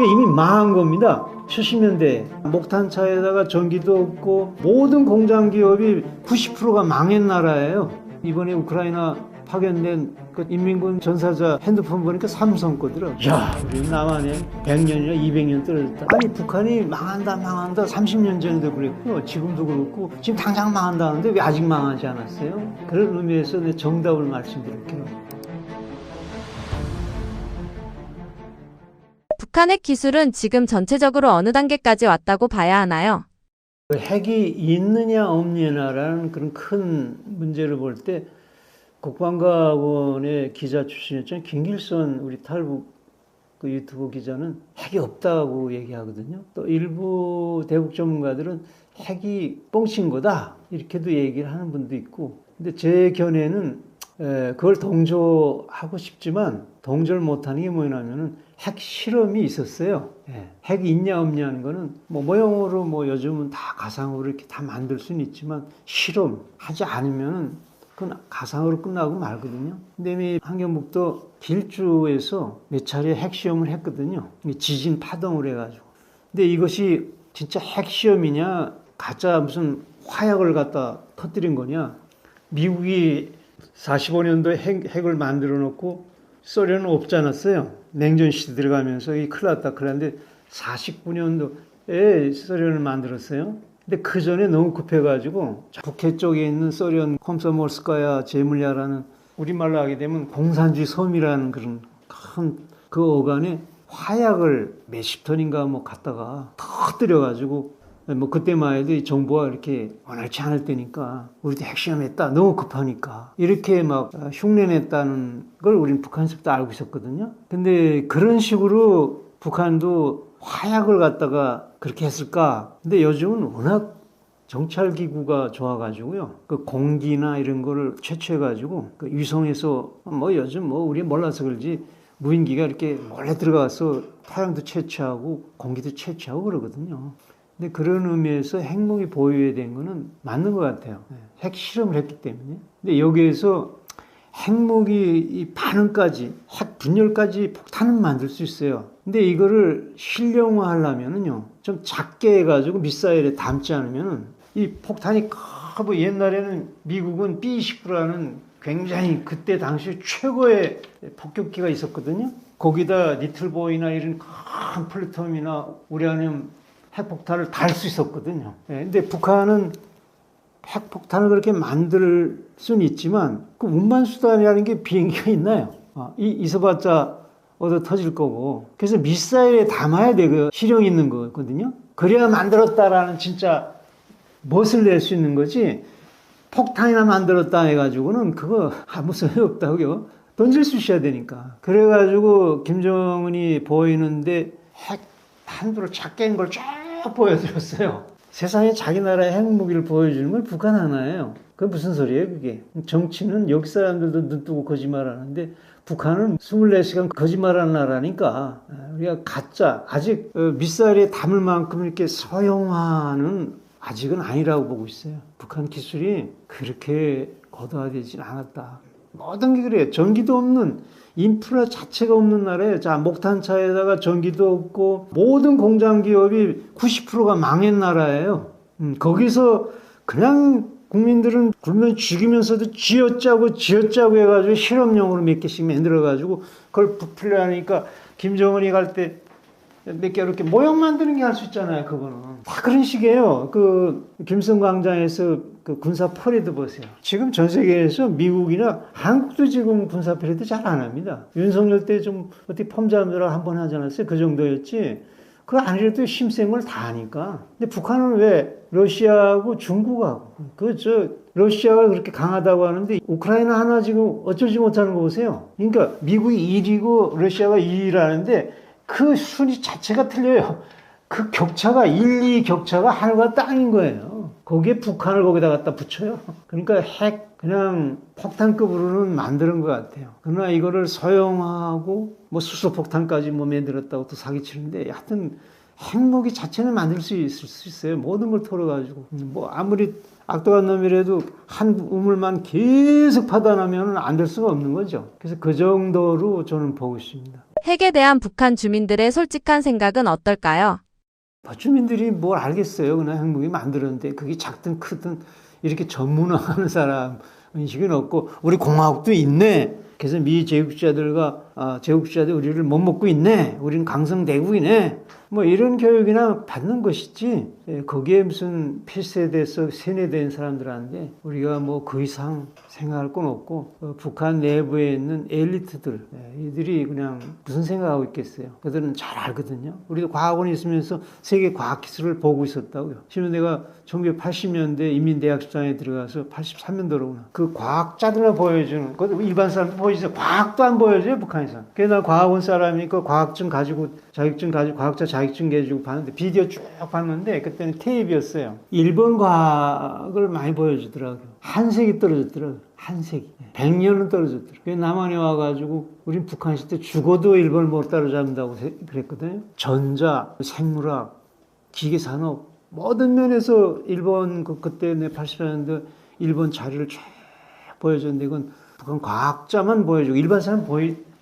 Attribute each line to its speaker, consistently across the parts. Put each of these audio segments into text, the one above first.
Speaker 1: 이미 망한 겁니다. 70년대 목탄차에다가 전기도 없고 모든 공장 기업이 90%가 망한 나라예요. 이번에 우크라이나 파견된 그 인민군 전사자 핸드폰 보니까 삼성 거더라. 야, 우리 남한에 100년이나 200년 떨어졌다. 아니, 북한이 망한다 30년 전에도 그랬고 지금도 그렇고 지금 당장 망한다는데 왜 아직 망하지 않았어요? 그런 의미에서 내 정답을 말씀드릴게요.
Speaker 2: 북한의 기술은 지금 전체적으로 어느 단계까지 왔다고 봐야 하나요?
Speaker 1: 핵이 있느냐 없느냐라는 그런 큰 문제를 볼 때 국방과학원의 기자 출신이었던 김길선 우리 탈북 그 유튜브 기자는 핵이 없다고 얘기하거든요. 또 일부 대북 전문가들은 핵이 뻥친 거다 이렇게도 얘기를 하는 분도 있고, 근데 제 견해는 그걸 동조하고 싶지만 동조를 못하는 게 뭐냐면은 핵 실험이 있었어요. 핵이 있냐 없냐 하는 거는 뭐 모형으로 뭐 요즘은 다 가상으로 이렇게 다 만들 수는 있지만 실험하지 않으면은 그건 가상으로 끝나고 말거든요. 근데 이미 환경북도 길주에서 몇 차례 핵시험을 했거든요. 지진 파동을 해가지고. 근데 이것이 진짜 핵시험이냐 가짜 무슨 화약을 갖다 터뜨린 거냐. 미국이 45년도에 핵을 만들어 놓고 소련은 없지 않았어요. 냉전 시대 들어가면서 이 큰일 났다 큰일 났는데 49년도에 소련을 만들었어요. 근데 그 전에 너무 급해가지고 북해 쪽에 있는 소련 콤소몰스카야 제물야라는, 우리말로 하게 되면 공산주의 섬이라는 그런 큰 그 어간에 화약을 몇십 톤인가 뭐 갖다가 터뜨려가지고, 뭐 그때만 해도 정부가 이렇게 원활치 않을 때니까 우리도 핵시험했다 너무 급하니까 이렇게 막 흉내냈다는 걸 우리는 북한에서부터 알고 있었거든요. 근데 그런 식으로 북한도 화약을 갖다가 그렇게 했을까? 근데 요즘은 워낙 정찰기구가 좋아가지고요. 그 공기나 이런 거를 채취해가지고 그 위성에서 뭐 요즘 뭐 우리 몰라서 그러지 무인기가 이렇게 몰래 들어가서 태양도 채취하고 공기도 채취하고 그러거든요. 근데 그런 의미에서 핵무기 보유에 된 거는 맞는 것 같아요. 핵 실험을 했기 때문에. 근데 여기에서 핵무기 이 반응까지, 핵 분열까지 폭탄은 만들 수 있어요. 근데 이거를 실용화 하려면은요, 좀 작게 해가지고 미사일에 담지 않으면은 이 폭탄이 뭐 옛날에는 미국은 B-29라는 굉장히 그때 당시 최고의 폭격기가 있었거든요. 거기다 니틀보이나 이런 큰 플루토늄이나 우라늄 핵폭탄을 달 수 있었거든요. 근데 북한은 핵폭탄을 그렇게 만들 수는 있지만 그 운반수단이라는 게 비행기가 있나요? 있어봤자 얻어 터질 거고. 그래서 미사일에 담아야 돼. 그 실용 있는 거거든요. 그래야 만들었다라는 진짜 멋을 낼 수 있는 거지. 폭탄이나 만들었다 해가지고는 그거 아무 소용이 없다고요. 던질 수 있어야 되니까. 그래가지고 김정은이 보이는데 핵 한도를 작게 한 걸 쫙 보여드렸어요. 세상에 자기 나라의 핵무기를 보여주는 건 북한 하나예요. 그게 무슨 소리예요, 그게? 정치는 여기 사람들도 눈 뜨고 거짓말하는데 북한은 24시간 거짓말하는 나라니까 우리가 가짜, 아직 미사일에 담을 만큼 이렇게 서용화는 아직은 아니라고 보고 있어요. 북한 기술이 그렇게 거대화되진 않았다. 모든 게 그래요. 전기도 없는, 인프라 자체가 없는 나라에, 자, 목탄차에다가 전기도 없고 모든 공장 기업이 90%가 망한 나라예요. 거기서 그냥 국민들은 굶면 죽이면서도 쥐어짜고 해가지고 실험용으로 몇 개씩 만들어가지고 그걸 부풀려하니까 김정은이 갈 때 몇 개 이렇게 모형 만드는 게 할 수 있잖아요. 그거는 다 그런 식이에요. 그 김성광장에서 그 군사 퍼레이드 보세요. 지금 전 세계에서 미국이나 한국도 지금 군사 퍼레이드 잘 안 합니다. 윤석열 때 좀 어떻게 펌잡느라 한번 하지 않았어요? 그 정도였지. 그거 아니래도 힘센 걸 다 하니까. 근데 북한은 왜 러시아하고 중국하고 러시아가 그렇게 강하다고 하는데 우크라이나 하나 지금 어쩌지 못하는 거 보세요. 그러니까 미국이 1위고 러시아가 2위라는데 그 순위 자체가 틀려요. 그 격차가 1, 2 격차가 하늘과 땅인 거예요. 거기에 북한을 거기다 갖다 붙여요. 그러니까 핵 그냥 폭탄급으로는 만드는 것 같아요. 그러나 이거를 서용하고 뭐 수소폭탄까지 뭐 만들었다고 또 사기치는데 하여튼 핵무기 자체는 만들 수 있어요. 모든 걸 털어가지고 뭐 아무리 악독한 놈이라도 한 우물만 계속 파다나면 안 될 수가 없는 거죠. 그래서 그 정도로 저는 보고 있습니다.
Speaker 2: 핵에 대한 북한 주민들의 솔직한 생각은 어떨까요?
Speaker 1: 주민들이 뭘 알겠어요. 그냥 핵무기 만들었는데 그게 작든 크든 이렇게 전문화하는 사람 인식은 없고 우리 공화국도 있네. 그래서 미 제국주의자들이 우리를 못 먹고 있네. 우리는 강성대국이네. 뭐 이런 교육이나 받는 것이지 거기에 무슨 필세돼서 세뇌된 사람들한테 우리가 뭐 그 이상 생각할 건 없고 북한 내부에 있는 엘리트들 이들이 그냥 무슨 생각하고 있겠어요. 그들은 잘 알거든요. 우리도 과학원에 있으면서 세계 과학 기술을 보고 있었다고요. 지금 내가 1980년대 인민대학습장에 들어가서 83년도로구나. 그 과학자들만 보여주는 일반 사람도 보여주죠. 과학도 안 보여줘요 북한에서. 그래서 나 과학원 사람이니까 과학증 가지고 과학자 자격증 가지고 봤는데 비디오 쭉 봤는데 그때는 테이프였어요. 일본 과학을 많이 보여주더라고요. 한 세기 떨어졌더라고요. 한 세기. 100년은 떨어졌더라고요. 그래서 남한에 와가지고 우린 북한 있을 때 죽어도 일본을 못 따라잡는다고 그랬거든요. 전자, 생물학, 기계산업 모든 면에서 일본 그때 내 80년대 일본 자료를 쫙 보여줬는데 이건 북한 과학자만 보여주고 일반 사람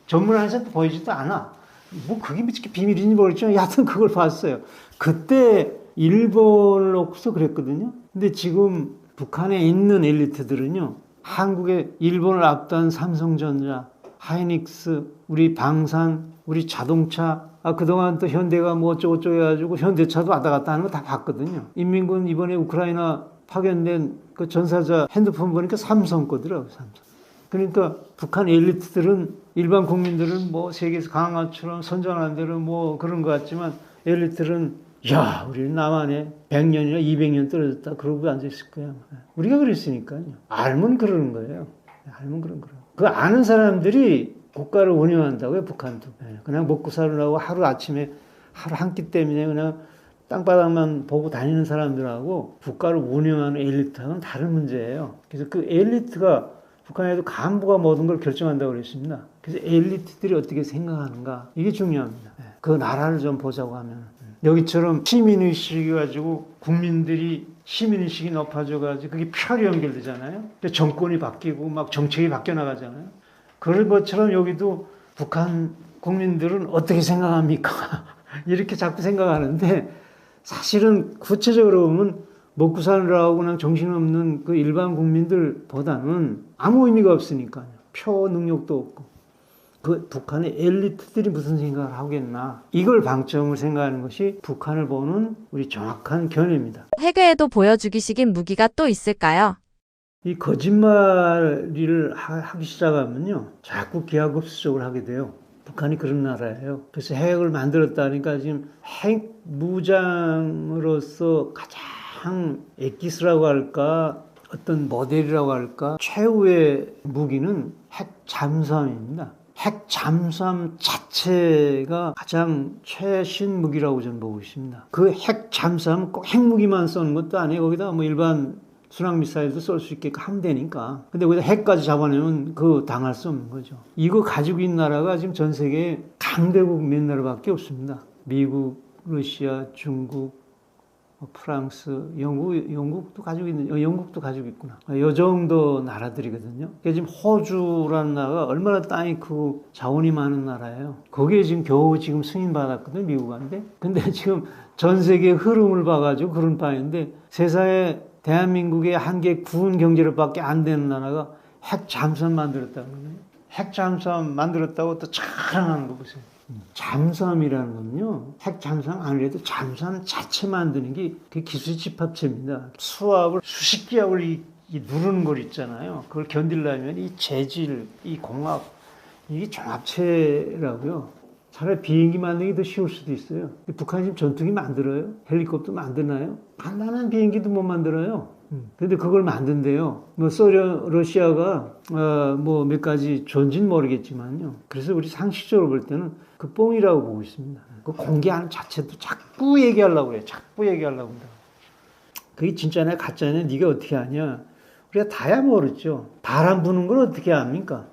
Speaker 1: 전문하는 사람도 보여주지도 않아. 뭐 그게 비밀인지 모르겠지만 여하튼 그걸 봤어요. 그때 일본을 놓고서 그랬거든요. 근데 지금 북한에 있는 엘리트들은요. 한국에 일본을 앞둔 삼성전자, 하이닉스, 우리 방산, 우리 자동차 그동안 또 현대가 뭐 어쩌고저쩌고 해가지고 현대차도 왔다 갔다 하는 거 다 봤거든요. 인민군 이번에 우크라이나 파견된 그 전사자 핸드폰 보니까 삼성 거더라고요. 삼성. 그러니까 북한 엘리트들은 일반 국민들은 뭐 세계에서 강한 것처럼 선전하는 대로 뭐 그런 것 같지만 엘리트들은 야 우리는 남한에 100년이나 200년 떨어졌다 그러고 앉아있을 거야. 우리가 그랬으니까요. 알면 그러는 거예요. 알면 그런 거예요. 그 아는 사람들이 국가를 운영한다고요. 북한도. 그냥 먹고 살으라고 하루 아침에 하루 한 끼 때문에 그냥 땅바닥만 보고 다니는 사람들하고 국가를 운영하는 엘리트하고는 다른 문제예요. 그래서 그 엘리트가 북한에도 간부가 모든 걸 결정한다고 그랬습니다. 그래서 엘리트들이 어떻게 생각하는가 이게 중요합니다. 그 나라를 좀 보자고 하면 여기처럼 시민의식이 가지고 국민들이 시민의식이 높아져가지고 그게 표리 연결되잖아요. 정권이 바뀌고 막 정책이 바뀌어 나가잖아요. 그런 것처럼 여기도 북한 국민들은 어떻게 생각합니까? 이렇게 자꾸 생각하는데 사실은 구체적으로 보면 먹고 사느라고 그냥 정신없는 그 일반 국민들보다는 아무 의미가 없으니까요. 표 능력도 없고. 그 북한의 엘리트들이 무슨 생각을 하겠나. 이걸 방점을 생각하는 것이 북한을 보는 우리 정확한 견해입니다.
Speaker 2: 핵외에도 보여주기식인 무기가 또 있을까요?
Speaker 1: 이 거짓말을 하기 시작하면요. 자꾸 기하급수적으로 하게 돼요. 북한이 그런 나라예요. 그래서 핵을 만들었다니까 지금 핵 무장으로서 가장 엑기스라고 할까 어떤 모델이라고 할까 최후의 무기는 핵 잠수함입니다. 핵 잠수함 자체가 가장 최신 무기라고 저는 보고 있습니다. 그 핵 잠수함 꼭 핵무기만 쏘는 것도 아니에요. 거기다 뭐 일반 순항미사일도 쏠 수 있게끔 하면 되니까. 근데 거기다 핵까지 잡아내면 그 당할 수 없는 거죠. 이거 가지고 있는 나라가 지금 전 세계에 강대국 몇 나라밖에 없습니다. 미국, 러시아, 중국, 프랑스, 영국도 가지고 있는, 영국도 가지고 있구나. 이 정도 나라들이거든요. 지금 호주라는 나라가 얼마나 땅이 크고 자원이 많은 나라예요. 거기에 지금 겨우 지금 승인받았거든요, 미국한테. 근데 지금 전 세계 흐름을 봐가지고 그런 바인데 세상에 대한민국의 한 개 구은 경제력밖에 안 되는 나라가 핵 잠수함 만들었다는 거예요. 핵 잠수함 만들었다고 또 자랑하는 거 보세요. 잠수함이라는 건요. 핵 잠수함 아니래도 잠수함 자체 만드는 게 그게 기술 집합체입니다. 수압을 수십 기압을 이 누르는 걸 있잖아요. 그걸 견디려면 이 재질, 이 공학 이게 종합체라고요. 차라리 비행기 만들기 더 쉬울 수도 있어요. 북한이 지금 전투기 만들어요? 헬리콥터 만드나요? 간단한 비행기도 못 만들어요. 근데 그걸 만든대요. 뭐 러시아가 뭐 몇 가지 존재는 모르겠지만요. 그래서 우리 상식적으로 볼 때는 그 뽕이라고 보고 있습니다. 그 공개하는 자체도 자꾸 얘기하려고 그래요. 자꾸 얘기하려고 한다. 그게 진짜냐 가짜냐 네가 어떻게 아냐? 우리가 다야 모르죠. 바람 부는 걸 어떻게 압니까?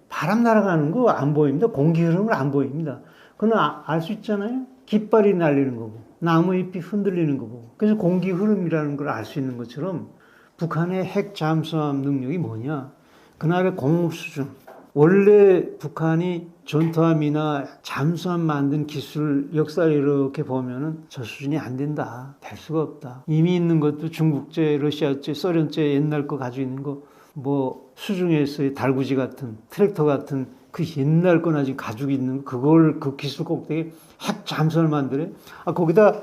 Speaker 1: 바람 날아가는 거 안 보입니다. 공기 흐름을 안 보입니다. 그건 알 수 있잖아요. 깃발이 날리는 거고 나무 잎이 흔들리는 거고. 그래서 공기 흐름이라는 걸 알 수 있는 것처럼 북한의 핵 잠수함 능력이 뭐냐? 그날의 공업 수준, 원래 북한이 전투함이나 잠수함 만든 기술 역사를 이렇게 보면은 저 수준이 안 된다. 될 수가 없다. 이미 있는 것도 중국제, 러시아제, 소련제 옛날 거 가지고 있는 거 뭐 수중에서의 달구지 같은 트랙터 같은 그 옛날 거나 지금 가지고 있는 그걸 그 기술 꼭대기 핵 잠수함을 만들어요. 거기다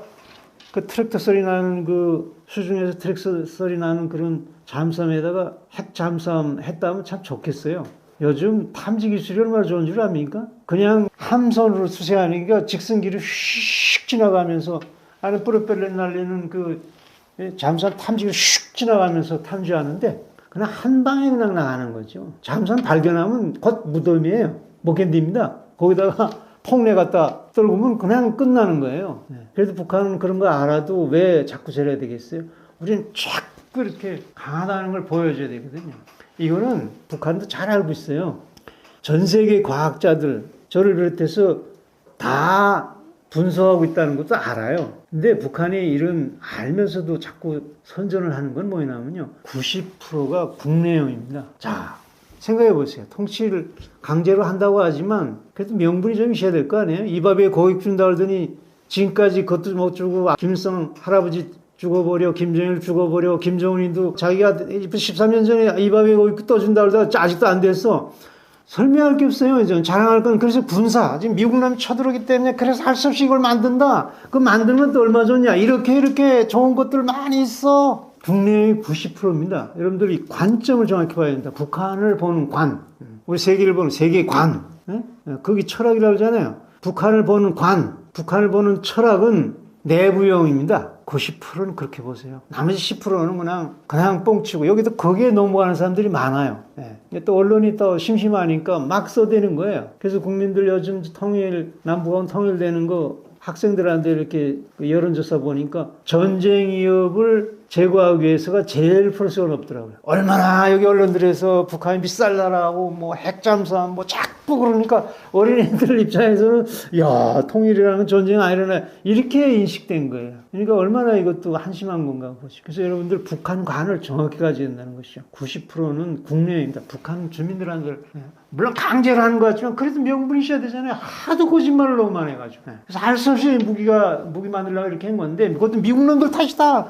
Speaker 1: 그 트랙터 소리 나는 그 수중에서 트랙터 소리 나는 그런 잠수함에다가 핵 잠수함 했다면 참 좋겠어요. 요즘 탐지 기술이 얼마나 좋은 줄 압니까? 그냥 함선으로 수색하니까 직선기를 휙 지나가면서 안에 뿌려빼려 날리는 그 잠수함 탐지기를 휙 지나가면서 탐지하는데 그냥 한 방에 그냥 나가는 거죠. 잠수함 발견하면 곧 무덤이에요. 못 견딥니다. 거기다가 폭내 갖다 떨구면 그냥 끝나는 거예요. 그래도 북한은 그런 거 알아도 왜 자꾸 저래야 되겠어요? 우리는 자꾸 이렇게 강하다는 걸 보여줘야 되거든요. 이거는 북한도 잘 알고 있어요. 전 세계 과학자들, 저를 비롯해서 다 분석하고 있다는 것도 알아요. 근데 북한이 이런 알면서도 자꾸 선전을 하는 건 뭐냐면요. 90%가 국내용입니다. 자, 생각해 보세요. 통치를 강제로 한다고 하지만 그래도 명분이 좀 있어야 될 거 아니에요? 이밥에 고익 준다 그러더니 지금까지 그것도 못 주고 김일성 할아버지 죽어버려, 김정일 죽어버려, 김정은이도 자기가 13년 전에 이밥에 고익 떠준다 그러다가 아직도 안 됐어. 설명할 게 없어요. 이제 자랑할 건 그래서 군사 지금 미국 놈이 쳐들어오기 때문에 그래서 할 수 없이 이걸 만든다. 그 만들면 또 얼마 좋냐. 이렇게 좋은 것들 많이 있어. 국내의 90%입니다. 여러분들 이 관점을 정확히 봐야 된다. 북한을 보는 관, 우리 세계를 보는 세계관. 거기 철학이라고 하잖아요. 북한을 보는 관, 북한을 보는 철학은 내부형입니다. 90%는 그렇게 보세요. 나머지 10%는 그냥 뻥치고 여기도 거기에 넘어가는 사람들이 많아요. 또 언론이 또 심심하니까 막 써대는 거예요. 그래서 국민들 요즘 남북한 통일되는 거 학생들한테 이렇게 여론조사 보니까 전쟁 위협을 제거하기 위해서가 제일 플러스가 높더라고요. 얼마나 여기 언론들에서 북한이 비쌀 나라고 뭐 핵잠수함 뭐 자꾸 그러니까 어린애들 입장에서는 야 통일이라는 건 전쟁 아니라나 이렇게 인식된 거예요. 그러니까 얼마나 이것도 한심한 건가 보시죠. 그래서 여러분들 북한관을 정확히 가져야 된다는 것이죠. 90%는 국내입니다. 북한 주민들한테 물론 강제로 하는 것 같지만 그래도 명분이 있어야 되잖아요. 하도 거짓말을 너무 많이 해가지고. 그래서 할 수 없이 무기 만들려고 이렇게 한 건데 그것도 미국 놈들 탓이다.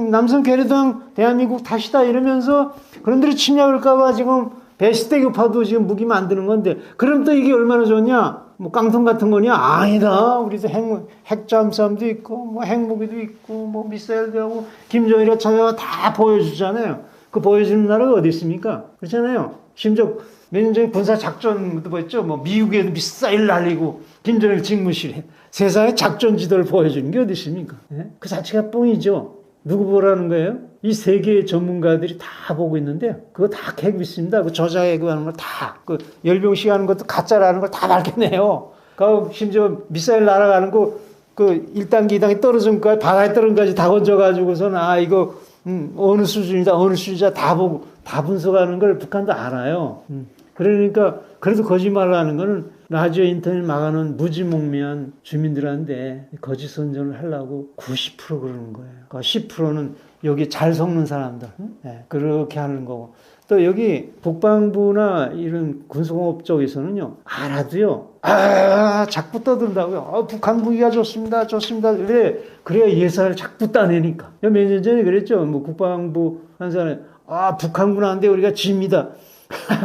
Speaker 1: 남선 괴뢰당 대한민국 탓이다 이러면서 그런들이 침략할까봐 지금 배시대교파도 지금 무기 만드는 건데 그럼 또 이게 얼마나 좋냐? 뭐 깡통 같은 거냐? 아니다. 우리도 핵잠수함도 있고 뭐 핵무기도 있고 뭐 미사일도 하고 김정일이 찾아와 다 보여주잖아요. 그 보여주는 나라가 어디 있습니까? 그렇잖아요. 심지어 몇 년 전에 군사작전도 보였죠. 뭐 미국에도 미사일 날리고 김정일 직무실에 세상에 작전 지도를 보여주는 게 어디 있습니까? 그 자체가 뻥이죠. 누구 보라는 거예요? 이 세계의 전문가들이 다 보고 있는데 그거 다 계획 있습니다. 그 저자애고 하는 걸 다 그 열병식 하는 것도 가짜라는 걸 다 밝혀내요. 그 심지어 미사일 날아가는 거 그 1단계 2단계 떨어진 거 바다에 떨어진 거까지 다 건져가지고서는 이거 어느 수준이다 다 보고 다 분석하는 걸 북한도 알아요. 그러니까 그래도 거짓말을 하는 거는 라디오 인터넷 막아놓은 무지몽매한 주민들한테 거짓 선전을 하려고 90% 그러는 거예요. 그 10%는 여기 잘 속는 사람들 그렇게 하는 거고 또 여기 국방부나 이런 군수공업 쪽에서는요 알아도요 자꾸 떠든다고요. 북한 무기가 좋습니다. 그래야 예산을 자꾸 따내니까. 몇 년 전에 그랬죠. 뭐 국방부 한 사람이 북한군한테 우리가 집니다.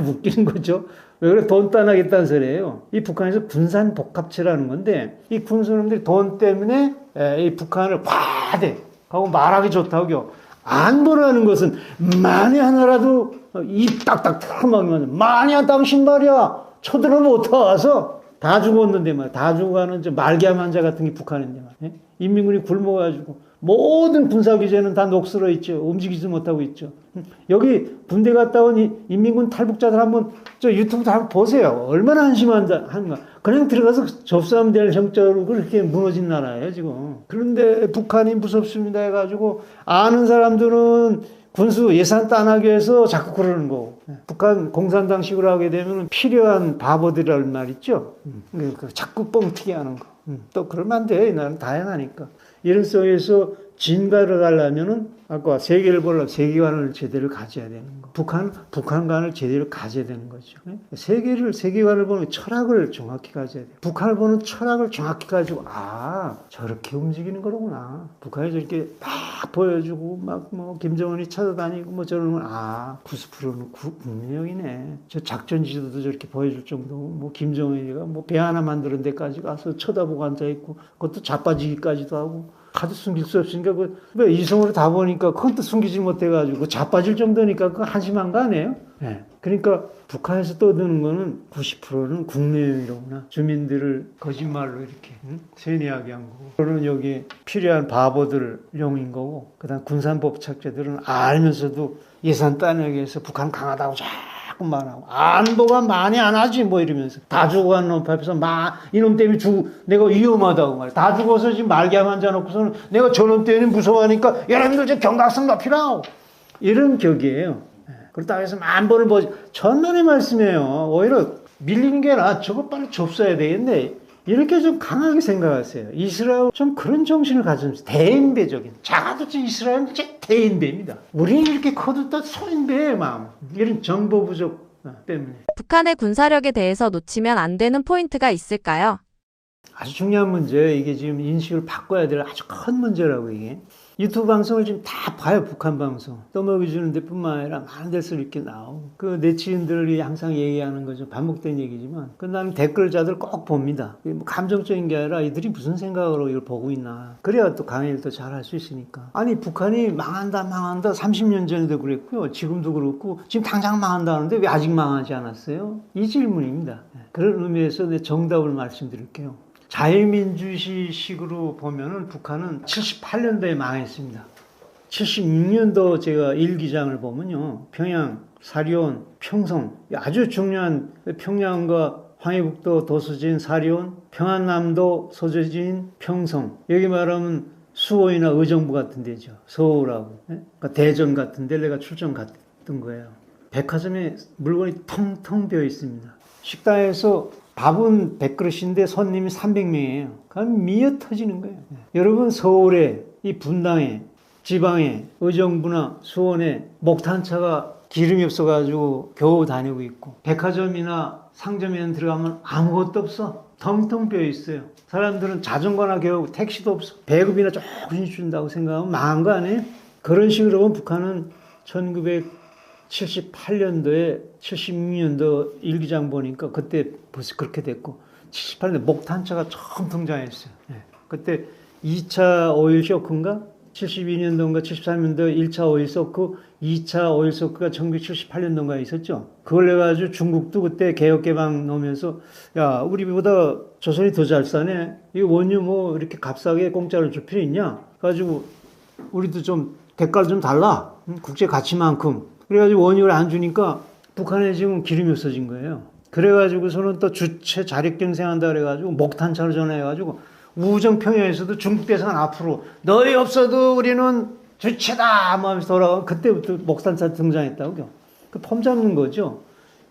Speaker 1: 웃기는 거죠. 왜 그래? 돈 따나겠다는 소리예요. 이 북한에서 군산 복합체라는 건데 이 군수놈들이 돈 때문에 이 북한을 과대 하고 말하기 좋다고요. 안 보라는 것은 만에 하나라도 입 딱딱 털어막으면 만이야 당신 말이야 쳐들어오면 어떡하서 다 죽었는데 말이야. 다 죽어가는 말기암 환자 같은 게 북한인데 말이야. 인민군이 굶어가지고 모든 군사규제는 다 녹슬어 있죠. 움직이지 못하고 있죠. 여기 군대 갔다 온 인민군 탈북자들 한번 유튜브도 한번 보세요. 얼마나 한심한가. 그냥 들어가서 접수하면 될 형적으로 그렇게 무너진 나라예요, 지금. 그런데 북한이 무섭습니다 해가지고 아는 사람들은 군수 예산 따나기 위해서 자꾸 그러는 거고. 북한 공산당식으로 하게 되면 필요한 바보들이라는 말 있죠. 자꾸 뻥튀기 하는 거. 또 그러면 안 돼. 나는 다양하니까. 이런 속에서 진가를 가려면은 아까 세계를 보려면 세계관을 제대로 가져야 되는 거. 북한관을 제대로 가져야 되는 거죠. 세계관을 보면 철학을 정확히 가져야 돼. 북한을 보는 철학을 정확히 가지고 저렇게 움직이는 거로구나. 북한이 저렇게 막 보여주고 막 뭐 김정은이 찾아다니고 뭐 저러는 건 90%는 국민력이네. 저 작전 지도도 저렇게 보여줄 정도고 뭐 김정은이가 뭐 배 하나 만드는 데까지 가서 쳐다보고 앉아 있고 그것도 자빠지기까지도 하고. 하도 숨길 수 없으니까 이성으로 다 보니까 그건 또 숨기지 못해가지고 자빠질 정도니까 그거 한심한 거 아니에요? 네. 그러니까 북한에서 떠드는 거는 90%는 국내용이로구나. 주민들을 거짓말로 이렇게 세뇌하게 한 거고. 그러는 여기 필요한 바보들용인 거고. 그다음 군산법착제들은 알면서도 예산 따내기 위해서 북한 강하다고 자꾸 말하고 안보가 많이 안 하지 뭐 이러면서 다 죽어간 놈 앞에서 이놈 때문에 내가 위험하다고 말해. 다 죽어서 지금 말기암 환자 놓고서는 내가 저놈 때문에 무서워하니까 여러분들 좀 경각성 높이라고 이런 격이에요. 그렇다고 해서 안보를 천만의 말씀이에요. 오히려 밀리는 게 아니라 저거 빨리 접수해야 되겠네. 이렇게 좀 강하게 생각하세요. 이스라엘 좀 그런 정신을 가지면서 대인배적인 작아도 이스라엘은 진짜 대인배입니다. 우리는 이렇게 커도 또 소인배의 마음. 이런 정보 부족 때문에.
Speaker 2: 북한의 군사력에 대해서 놓치면 안 되는 포인트가 있을까요?
Speaker 1: 아주 중요한 문제. 이게 지금 인식을 바꿔야 될 아주 큰 문제라고 이게. 유튜브 방송을 지금 다 봐요. 북한 방송. 떠먹여주는 데뿐만 아니라 많은 데서 이렇게 나오고. 그 내치인들이 항상 얘기하는 거죠. 반복된 얘기지만. 나는 댓글자들 꼭 봅니다. 뭐 감정적인 게 아니라 이들이 무슨 생각으로 이걸 보고 있나. 그래야 또 강의를 또 잘 할 수 있으니까. 아니 북한이 망한다 30년 전에도 그랬고요. 지금도 그렇고 지금 당장 망한다 하는데 왜 아직 망하지 않았어요? 이 질문입니다. 그런 의미에서 내 정답을 말씀드릴게요. 자유민주시식으로 보면은 북한은 78년도에 망했습니다. 76년도 제가 일기장을 보면요. 평양, 사리온, 평성 아주 중요한 평양과 황해북도 도서진 사리온, 평안남도 소재지인 평성 여기 말하면 수호이나 의정부 같은 데죠. 서울하고 그러니까 대전 같은 데 내가 출장 갔던 거예요. 백화점에 물건이 텅텅 비어 있습니다. 식당에서 밥은 100그릇인데 손님이 300명이에요. 그럼 미어 터지는 거예요. 여러분 서울에 이 분당에 지방에 의정부나 수원에 목탄차가 기름이 없어가지고 겨우 다니고 있고 백화점이나 상점에 들어가면 아무것도 없어. 텅텅 비어 있어요. 사람들은 자전거나 겨우 택시도 없어. 배급이나 조금씩 준다고 생각하면 망한 거 아니에요? 그런 식으로 보면 북한은 1978년도에 76년도 일기장 보니까 그때 벌써 그렇게 됐고 78년에 목탄차가 처음 등장했어요. 그때 2차 오일 쇼크인가? 72년도인가 73년도 1차 오일 쇼크, 2차 오일 쇼크가 1978년도인가 있었죠. 그걸 해가지고 중국도 그때 개혁개방 넣으면서 야 우리보다 조선이 더 잘 사네. 이 원유 뭐 이렇게 값싸게 공짜로 줄 필요 있냐? 그래가지고 우리도 좀 대가를 좀 달라. 국제 가치만큼. 그래가지고 원유를 안 주니까 북한에 지금 기름이 없어진 거예요. 그래가지고서는 또 주체 자력경생한다 그래가지고 목탄차로 전화해가지고 우정평양에서도 중국 대사관 앞으로 너희 없어도 우리는 주체다 하면서 돌아가고 그때부터 목탄차 등장했다고요. 그 폼 잡는 거죠.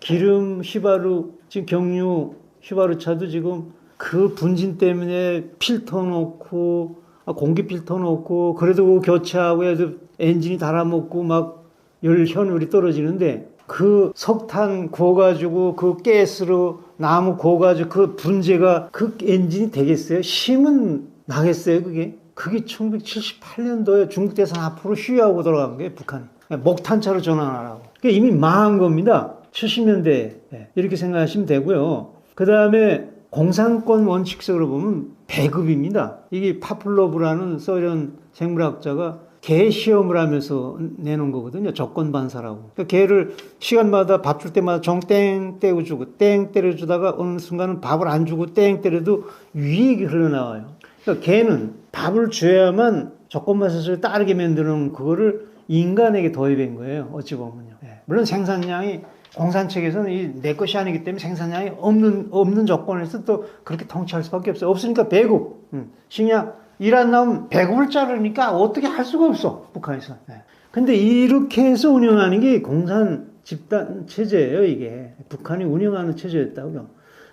Speaker 1: 기름 휘바루 지금 경유 휘바루차도 지금 그 분진 때문에 필터 놓고 공기 필터 놓고 그래도 교체하고 해도 엔진이 달아먹고 막 열 현울이 떨어지는데 그 석탄 구워가지고 그 가스로 나무 구워가지고 그 분재가 그 엔진이 되겠어요? 힘은 나겠어요 그게? 그게 1978년도에 중국 대사관 앞으로 휴유하고 돌아간 거예요 북한이. 목탄차로 전환하라고. 그게 이미 망한 겁니다. 70년대에 이렇게 생각하시면 되고요. 그 다음에 공산권 원칙적으로 보면 배급입니다. 이게 파플로브라는 소련 생물학자가 개 시험을 하면서 내놓은 거거든요. 조건반사라고. 그러니까 개를 시간마다 밥 줄 때마다 정 땡 때려주고 땡 때려주다가 어느 순간은 밥을 안 주고 땡 때려도 위액이 흘러나와요. 그러니까 개는 밥을 줘야만 조건반사를 따르게 만드는 그거를 인간에게 도입한 거예요. 어찌 보면요. 물론 생산량이 공산책에서는 내 것이 아니기 때문에 생산량이 없는 조건에서 또 그렇게 통치할 수밖에 없어요. 없으니까 배급. 식량 일 안 나오면 배급을 자르니까 어떻게 할 수가 없어 북한에서. 근데 이렇게 해서 운영하는 게 공산 집단 체제예요. 이게 북한이 운영하는 체제였다고요.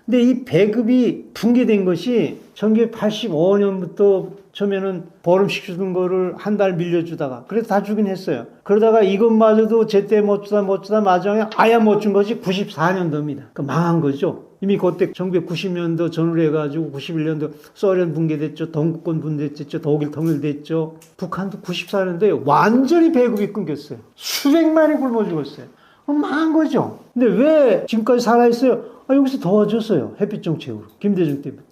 Speaker 1: 근데 이 배급이 붕괴된 것이 1985년부터 처음에는 보름씩 주던 거를 한 달 밀려주다가 그래도 다 주긴 했어요. 그러다가 이것마저도 제때 못 주다 마지막에 아예 못 준 것이 94년도입니다. 그 망한 거죠. 이미 그때 1990년도 전후로 해가지고 91년도 소련 붕괴됐죠. 동구권 분裂됐죠. 독일 통일됐죠. 북한도 94년도에 완전히 배급이 끊겼어요. 수백만이 굶어 죽었어요. 망한 거죠. 근데 왜 지금까지 살아있어요? 여기서 도와줬어요. 햇빛 정책으로. 김대중 때부터.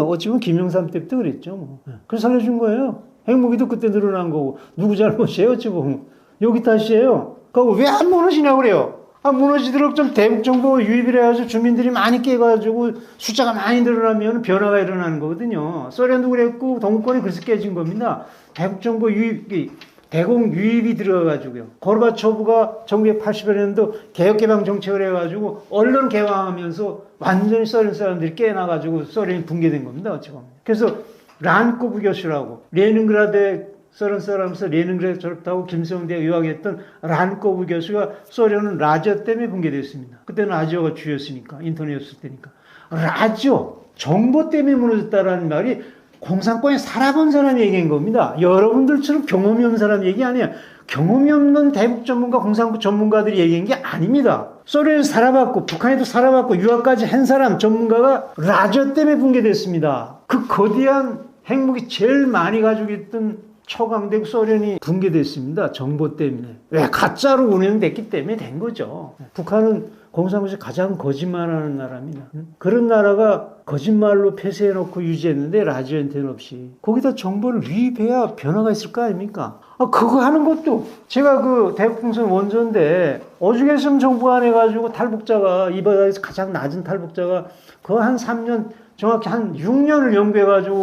Speaker 1: 어찌 보면 김영삼 때부터 그랬죠. 그래서 살려준 거예요. 핵무기도 그때 늘어난 거고. 누구 잘못이에요? 어찌 보면. 여기 탓이에요. 그거 왜 안 무너지냐고 그래요. 무너지도록 좀 대북정보 유입을 해가지고 주민들이 많이 깨가지고 숫자가 많이 늘어나면 변화가 일어나는 거거든요. 소련도 그랬고 동구권이 그래서 깨진 겁니다. 대북정보 유입이 대공 유입이 들어가가지고요. 고르바초프가 1980년도 개혁개방 정책을 해가지고 언론 개방하면서 완전히 소련 사람들이 깨나가지고 소련이 붕괴된 겁니다. 어찌 보면. 그래서 란코브 교수라고 레닌그라드에 소련 사람에서 레닌그라드 졸업하고 김성대에 유학했던 란코브 교수가 소련은 라지오 때문에 붕괴됐습니다. 그때는 라지오가 주였으니까 인터넷 없을 때니까. 라지오 정보 때문에 무너졌다라는 말이 공산권에 살아본 사람이 얘기한 겁니다. 여러분들처럼 경험이 없는 사람 얘기 아니에요. 경험이 없는 대북 전문가, 공산권 전문가들이 얘기한 게 아닙니다. 소련에서 살아봤고 북한에도 살아봤고 유학까지 한 사람 전문가가 라지오 때문에 붕괴됐습니다. 그 거대한 핵무기 제일 많이 가지고 있던 초강대국 소련이 붕괴됐습니다. 정보 때문에. 왜? 가짜로 운영됐기 때문에 된 거죠. 북한은 공산국에서 가장 거짓말하는 나라입니다. 그런 나라가 거짓말로 폐쇄해놓고 유지했는데 라지오 엔텐 없이. 거기다 정보를 유입해야 변화가 있을 거 아닙니까? 그거 하는 것도 제가 그 대북풍선 원조인데 오죽했으면 정부 안 해가지고 탈북자가 이 바다에서 가장 낮은 탈북자가 그 한 3년 정확히 한 6년을 연구해가지고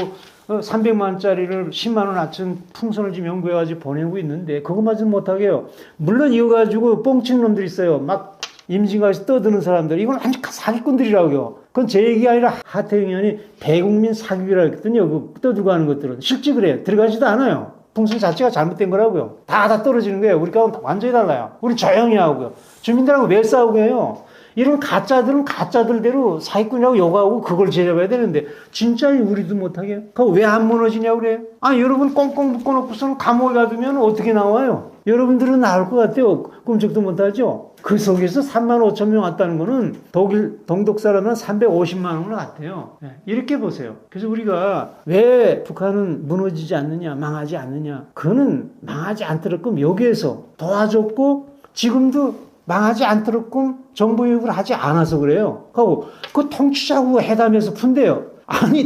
Speaker 1: 300만원짜리를 10만원 낮춘 풍선을 지금 연구해가지고 보내고 있는데 그것마저는 못하게요. 물론 이거 가지고 뻥치는 놈들이 있어요. 막 임진각에서 떠드는 사람들. 이건 완전 사기꾼들이라고요. 그건 제 얘기 아니라 하태경 의원이 대국민 사기라고 했거든요. 그 떠들고 하는 것들은. 실제 그래요. 들어가지도 않아요. 풍선 자체가 잘못된 거라고요. 다 떨어지는 거예요. 우리가 완전히 달라요. 우리 조용히 하고요. 주민들하고 왜 싸우고 해요? 이런 가짜들은 가짜들대로 사기꾼이라고 욕하고 그걸 제잡아야 되는데 진짜 우리도 못하게 그거 왜 안 무너지냐고 그래요? 여러분 꽁꽁 묶어놓고서는 감옥에 가두면 어떻게 나와요? 여러분들은 나올 것 같아요. 꿈쩍도 못하죠? 그 속에서 3만 5천 명 왔다는 거는 독일 동독 사람은 350만 원을 왔대요. 이렇게 보세요. 그래서 우리가 왜 북한은 무너지지 않느냐 망하지 않느냐 그거는 망하지 않도록끔 여기에서 도와줬고 지금도 망하지 않도록끔 정보 유입을 하지 않아서 그래요. 하고 그 통치자하고 회담에서 푼대요.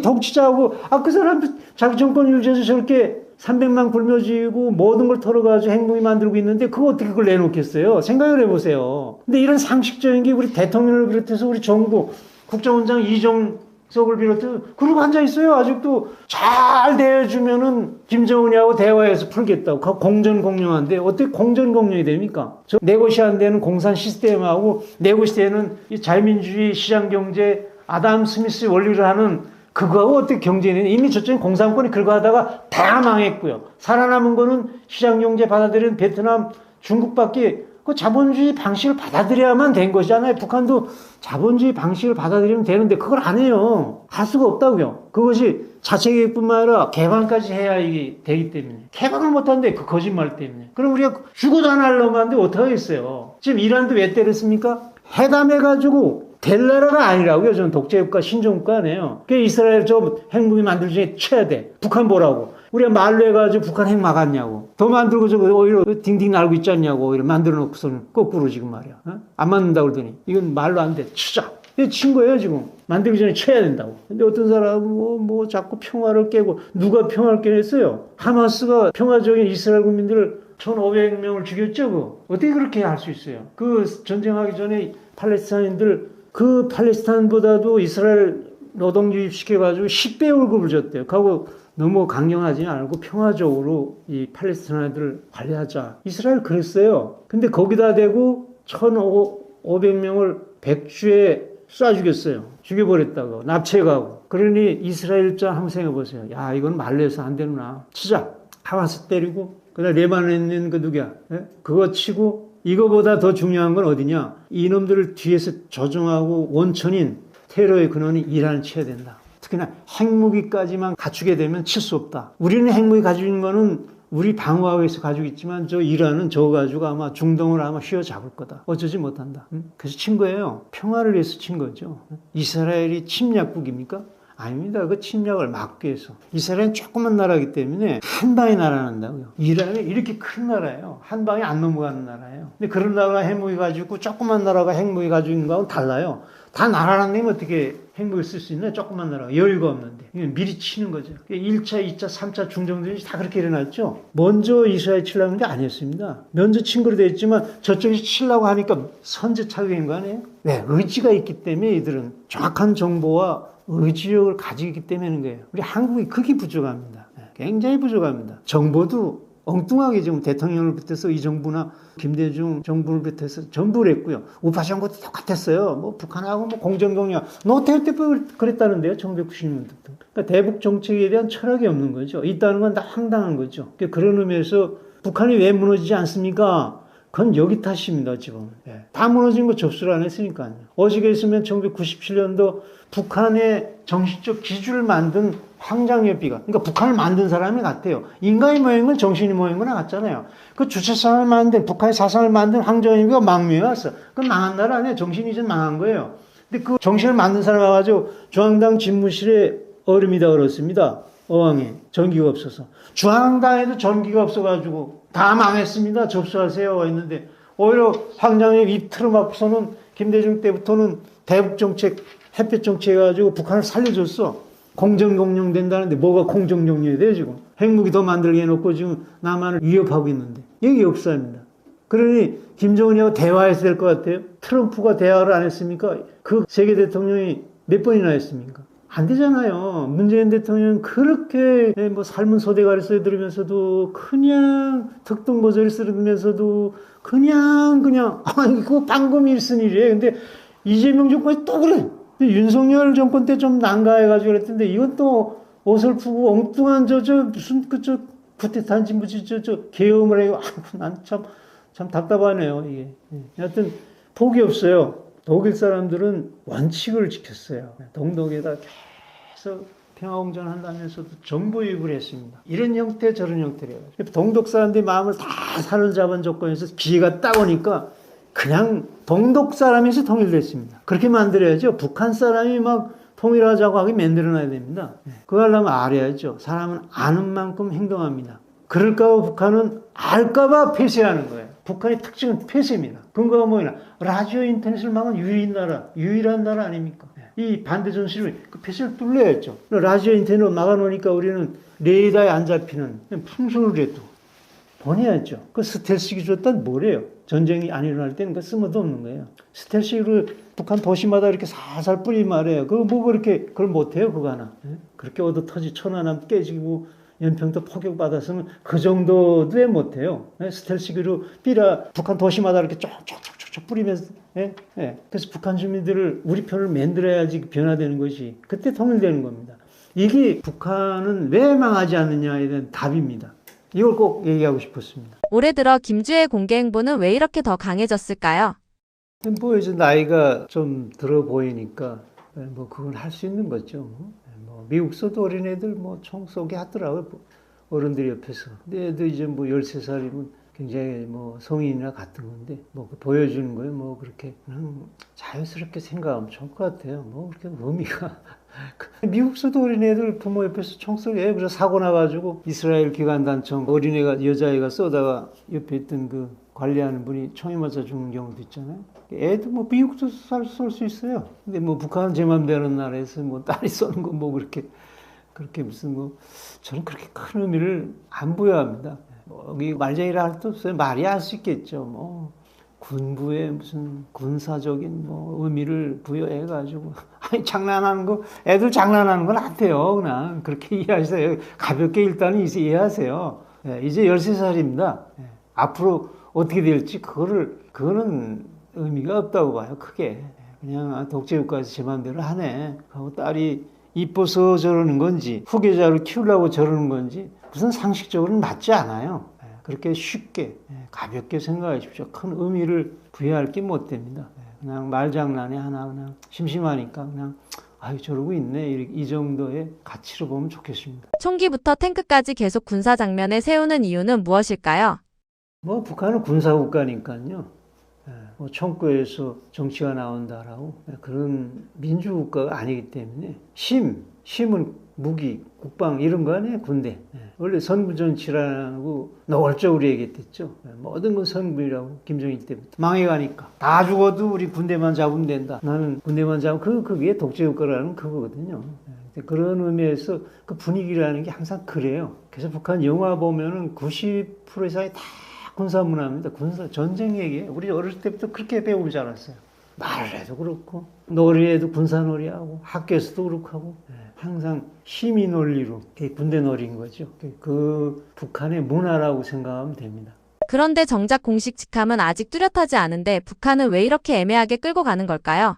Speaker 1: 통치자하고 그 사람 자기 정권 유지해서 저렇게 300만 굶어쥐고 모든 걸 털어가지고 핵무기 만들고 있는데 그거 어떻게 그걸 내놓겠어요? 생각을 해보세요. 근데 이런 상식적인 게 우리 대통령을 비롯해서 우리 정부 국정원장 이종석을 비롯해서 그러고 앉아있어요. 아직도 잘 대해주면은 김정은이하고 대화해서 풀겠다고. 공전공룡한데 어떻게 공전공룡이 됩니까? 내 것이 안 되는 공산 시스템하고 내 것이 되는 이 자유민주주의 시장경제 아담 스미스 원리를 하는 그거하고 어떻게 경쟁이 되냐. 이미 저쪽에 공산권이 그거 하다가 다 망했고요. 살아남은 거는 시장경제 받아들이는 베트남, 중국밖에 그 자본주의 방식을 받아들여야만 된 것이잖아요. 북한도 자본주의 방식을 받아들이면 되는데 그걸 안 해요. 할 수가 없다고요. 그것이 자체계획뿐만 아니라 개방까지 해야 이게 되기 때문에. 개방을 못하는데 그 거짓말 때문에. 그럼 우리가 죽어도 안 하려고 하는데 어떡하겠어요. 지금 이란도 왜 때렸습니까? 해담해가지고 될 나라가 아니라고요. 저는 독재국가, 신종국가 아니에요. 그 이스라엘 저 핵무기 만들 중에 쳐야 돼. 북한 보라고. 우리가 말로 해가지고 북한 핵 막았냐고. 더 만들고 저거 오히려 딩딩 날고 있지 않냐고. 오히려 만들어 놓고서는 거꾸로 지금 말이야. 안 맞는다고 그러더니. 이건 말로 안 돼. 치자. 이거 친 거예요, 지금. 만들기 전에 쳐야 된다고. 근데 어떤 사람은 자꾸 평화를 깨고, 누가 평화를 깨냈어요? 하마스가 평화적인 이스라엘 국민들을 1,500명을 죽였죠, 그거. 어떻게 그렇게 할 수 있어요? 그 전쟁하기 전에 팔레스타인들, 그 팔레스타인보다도 이스라엘 노동 유입시켜가지고 10배 월급을 줬대요. 그하고 너무 강경하지 않고 평화적으로 이 팔레스타인들을 관리하자. 이스라엘 그랬어요. 근데 거기다 대고 1,500명을 백주에 쏴 죽였어요. 죽여버렸다고. 납치해가고. 그러니 이스라엘 입장 한번 생각해보세요. 야, 이건 말로 해서 안 되구나. 치자. 하마스 때리고. 그다음 레바논에 있는 그 누구야? 그거 치고. 이거보다 더 중요한 건 어디냐? 이놈들을 뒤에서 조종하고 원천인 테러의 근원이 이란을 쳐야 된다. 특히나 핵무기까지만 갖추게 되면 칠 수 없다. 우리는 핵무기 가지고 있는 거는 우리 방어하기 위해서 가지고 있지만 저 이란은 저거 가지고 아마 중동을 아마 휘어잡을 거다. 어쩌지 못한다. 그래서 친 거예요. 평화를 위해서 친 거죠. 이스라엘이 침략국입니까? 아닙니다. 그 침략을 막기 위해서. 이스라엘은 조그만 나라이기 때문에 한 방에 날아난다고요. 이란은 이렇게 큰 나라예요. 한 방에 안 넘어가는 나라예요. 근데 그런 나라가 핵무기 가지고 조그만 나라가 핵무기 가지고 있는 거하고는 달라요. 다 날아다니면 어떻게 핵무기를 쓸 수 있나? 조그만 나라가 여유가 없는데. 미리 치는 거죠. 1차, 2차, 3차 중정전이 다 그렇게 일어났죠. 먼저 이스라엘 치려는 게 아니었습니다. 먼저 친 거로 되어 있지만 저쪽이 치려고 하니까 선제차격인 거 아니에요? 네, 의지가 있기 때문에 이들은 정확한 정보와 의지력을 가지고 있기 때문에 거예요. 우리 한국이 극히 부족합니다. 굉장히 부족합니다. 정보도 엉뚱하게 지금 대통령을 비롯해서 이 정부나 김대중 정부를 비롯해서 전부 그랬고요. 우파 정부도 똑같았어요. 뭐 북한하고 뭐 공정경력 노태우 때 그랬다는데요. 1990년부터. 그러니까 대북 정책에 대한 철학이 없는 거죠. 있다는 건 다 황당한 거죠. 그런 의미에서 북한이 왜 무너지지 않습니까? 그건 여기 탓입니다, 지금. 다 무너진 거 접수를 안 했으니까요. 어저께 있으면 1997년도 북한의 정신적 기준을 만든 황장엽비가, 그러니까 북한을 만든 사람이 같아요. 인간이 모인 건 정신이 모인 거나 같잖아요. 그 주체성을 만든, 북한의 사상을 만든 황장엽비가 망명에 왔어. 그건 망한 나라 아니에요. 정신이 이제 망한 거예요. 근데 그 정신을 만든 사람 와가지고 중앙당 집무실에 얼음이 다 얼었습니다. 어항에. 전기가 없어서. 중앙당에도 전기가 없어가지고 다 망했습니다. 접수하세요. 했는데 오히려 황장엽 입 틀어막고서는 김대중 때부터는 대북정책, 햇볕정책 해가지고 북한을 살려줬어. 공정경영 된다는데 뭐가 공정경영이 돼요 지금. 핵무기 더 만들게 해놓고 지금 남한을 위협하고 있는데. 이게 역사입니다. 그러니 김정은이하고 대화해서 될 것 같아요. 트럼프가 대화를 안 했습니까? 그 세계 대통령이 몇 번이나 했습니까? 안 되잖아요. 문재인 대통령은 그렇게 뭐 삶은 소대가리 써들으면서도 그냥 특등모자를 쓰면서도 그냥 이거 방금 일쓴 일이에요. 근데 이재명 정권이 또 그래. 윤석열 정권 때 좀 난가해가지고 그랬던데 이건 또 어설프고 엉뚱한 무슨 구태탄지 무지 계엄을 해요. 난 참 답답하네요 이게. 하여튼 복이 없어요. 독일 사람들은 원칙을 지켰어요. 동독에다 계속 평화공전 한다면서도 정보유입을 했습니다. 이런 형태 저런 형태래요. 동독 사람들이 마음을 다 사로잡은 조건에서 기회가 딱 오니까 그냥 동독 사람에서 통일됐습니다. 그렇게 만들어야죠. 북한 사람이 막 통일하자고 하게 만들어놔야 됩니다. 그거 하려면 알아야죠. 사람은 아는 만큼 행동합니다. 그럴까봐 북한은 알까봐 폐쇄하는 거예요. 북한의 특징은 폐쇄입니다. 근거가 뭐냐? 라디오 인터넷을 막은 유일한 나라 아닙니까? 이 반대 전술을 그 폐쇄를 뚫려야죠. 라디오 인터넷을 막아놓으니까 우리는 레이더에 안 잡히는 풍선을 해도 보내야죠. 그 스텔스 기술단 뭐래요? 전쟁이 안 일어날 때는 그 쓸모도 없는 거예요. 스텔스로 북한 도시마다 이렇게 살살 뿌리 말해요. 그거 뭐 그렇게 그걸 못해요, 그거 하나. 그렇게 얻어 터지 천안함 깨지고 연평도 포격받았으면 그 정도도 왜 못해요. 스텔스기로 북한 도시마다 이렇게 쫙쫙쫙쫙 뿌리면서. 그래서 북한 주민들을 우리 편을 만들어야지 변화되는 것이 그때 통일되는 겁니다. 이게 북한은 왜 망하지 않느냐에 대한 답입니다. 이걸 꼭 얘기하고 싶었습니다.
Speaker 2: 올해 들어 김주의 공개 행보는 왜 이렇게 더 강해졌을까요?
Speaker 1: 뭐 이제 나이가 좀 들어 보이니까 뭐 그건 할 수 있는 거죠. 뭐 미국서도 어린애들 뭐 총 쏘게 하더라고요. 어른들 옆에서. 근데 애도 이제 뭐 13살이면 굉장히 뭐 성인이나 같은 건데 뭐 보여주는 거예요. 뭐 그렇게 그냥 자연스럽게 생각하면 좋을 것 같아요. 뭐 그렇게 의미가. 미국서도 어린애들 부모 옆에서 총 쏘게. 그래서 사고 나가지고 이스라엘 기관단총 어린애가 여자애가 쏘다가 옆에 있던 그 관리하는 분이 총에 맞아 죽는 경우도 있잖아요. 애도 뭐 미국도 쏠 수 있어요. 근데 뭐 북한은 제 맘대로 하는 나라에서 뭐 딸이 쏘는 거 뭐 그렇게 무슨 뭐 저는 그렇게 큰 의미를 안 부여합니다. 뭐 말쟁이라 할 수 없어요. 말이 할 수 있겠죠. 뭐 군부의 무슨 군사적인 뭐 의미를 부여해가지고 아니 장난하는 거 애들 장난하는 건 안 돼요. 그냥 그렇게 이해하세요. 가볍게 일단은 이제 이해하세요. 이제 13살입니다. 앞으로 어떻게 될지 그거는 의미가 없다고 봐요. 크게. 그냥 독재국가에서 제 맘대로 하네 하고 딸이 이뻐서 저러는 건지 후계자를 키우려고 저러는 건지 무슨 상식적으로는 맞지 않아요. 그렇게 쉽게 가볍게 생각하십시오. 큰 의미를 부여할 게 못 됩니다. 그냥 말장난이 하나 그냥 심심하니까 그냥 아유 저러고 있네 이 정도의 가치로 보면 좋겠습니다.
Speaker 2: 총기부터 탱크까지 계속 군사 장면에 세우는 이유는 무엇일까요?
Speaker 1: 뭐 북한은 군사국가니까요. 뭐 총구에서 정치가 나온다라고 그런 민주국가가 아니기 때문에 심은 무기, 국방 이런 거 아니에요. 군대. 원래 선구전치라고 노골적으로 얘기했댔죠. 모든 건 선군이라고 김정일 때부터 망해가니까 다 죽어도 우리 군대만 잡으면 된다. 나는 군대만 잡으면 그게 독재국가라는 그거거든요. 그런 의미에서 그 분위기라는 게 항상 그래요. 그래서 북한 영화 보면은 90% 이상이 다 군사 문화입니다. 군사 전쟁 얘기예요. 우리 어렸을 때부터 그렇게 배우고 자랐어요. 말을 해도 그렇고 놀이에도 군사 놀이하고 학교에서도 그렇고 하고 항상 힘이 논리로 군대 놀이인 거죠. 그 북한의 문화라고 생각하면 됩니다.
Speaker 2: 그런데 정작 공식 직함은 아직 뚜렷하지 않은데 북한은 왜 이렇게 애매하게 끌고 가는 걸까요?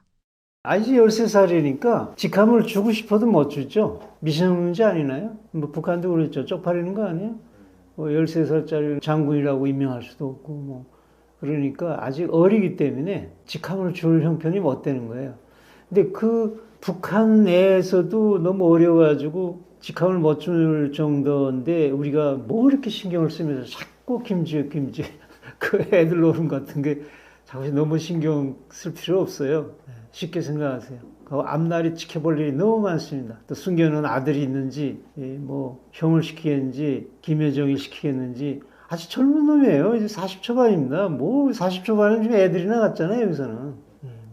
Speaker 1: 아직 13살이니까 직함을 주고 싶어도 못 주죠. 미성년자 아니나요? 뭐 북한도 그렇죠. 쪽팔리는 거 아니에요? 뭐 13살짜리 장군이라고 임명할 수도 없고 뭐 그러니까 아직 어리기 때문에 직함을 줄 형편이 못 되는 거예요. 근데 그 북한 내에서도 너무 어려가지고 직함을 못 줄 정도인데 우리가 뭐 이렇게 신경을 쓰면서 자꾸 김주혁 그 애들 노름 같은 게 자꾸 너무 신경 쓸 필요 없어요. 쉽게 생각하세요. 그 앞날이 지켜볼 일이 너무 많습니다. 또 숨겨놓은 아들이 있는지 뭐 형을 시키겠는지 김여정이 시키겠는지 아직 젊은 놈이에요. 이제 40초반입니다. 뭐 40초반은 좀 애들이나 같잖아요. 여기서는.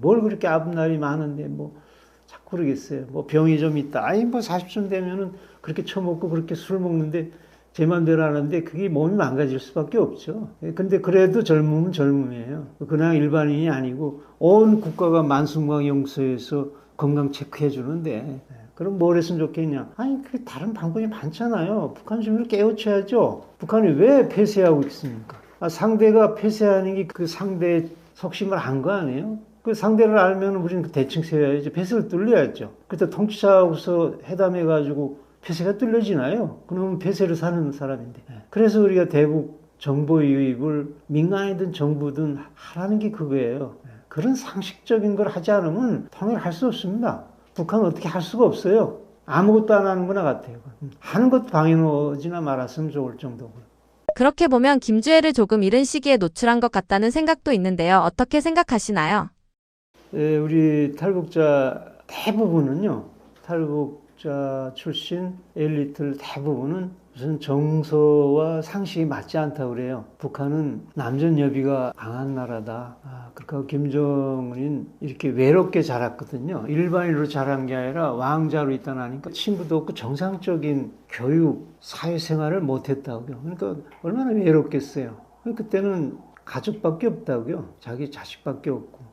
Speaker 1: 뭘 그렇게 앞날이 많은데 뭐 자꾸 그러겠어요. 뭐 병이 좀 있다. 아니 뭐 40쯤 되면은 그렇게 처먹고 그렇게 술 먹는데 제 맘대로 하는데 그게 몸이 망가질 수밖에 없죠. 근데 그래도 젊으면 젊음이에요. 그냥 일반인이 아니고 온 국가가 만순광영서에서 건강 체크해 주는데 그럼 뭘 했으면 좋겠냐? 아니 그 다른 방법이 많잖아요. 북한 주민을 깨우쳐야죠. 북한이 왜 폐쇄하고 있습니까? 상대가 폐쇄하는 게 그 상대의 속심을 안 거 아니에요? 그 상대를 알면 우리는 대칭 세워야죠. 폐쇄를 뚫려야죠. 그때 통치자하고서 회담해가지고 폐쇄가 뚫려지나요? 그러면 폐쇄를 사는 사람인데. 그래서 우리가 대북 정보 유입을 민간이든 정부든 하라는 게 그거예요. 그런 상식적인 걸 하지 않으면 통일할 수 없습니다. 북한은 어떻게 할 수가 없어요. 아무것도 안 하는 거나 같아요. 하는 것도 방해놓지나 말았으면 좋을 정도고요.
Speaker 2: 그렇게 보면 김주애를 조금 이른 시기에 노출한 것 같다는 생각도 있는데요. 어떻게 생각하시나요?
Speaker 1: 우리 탈북자 대부분은요. 탈북자 출신 엘리트 대부분은 무슨 정서와 상식이 맞지 않다고 그래요. 북한은 남전여비가 강한 나라다. 그러니까 김정은은 이렇게 외롭게 자랐거든요. 일반인으로 자란 게 아니라 왕자로 있다 나니까 친구도 없고 정상적인 교육, 사회생활을 못했다고요. 그러니까 얼마나 외롭겠어요. 그때는 가족밖에 없다고요. 자기 자식밖에 없고.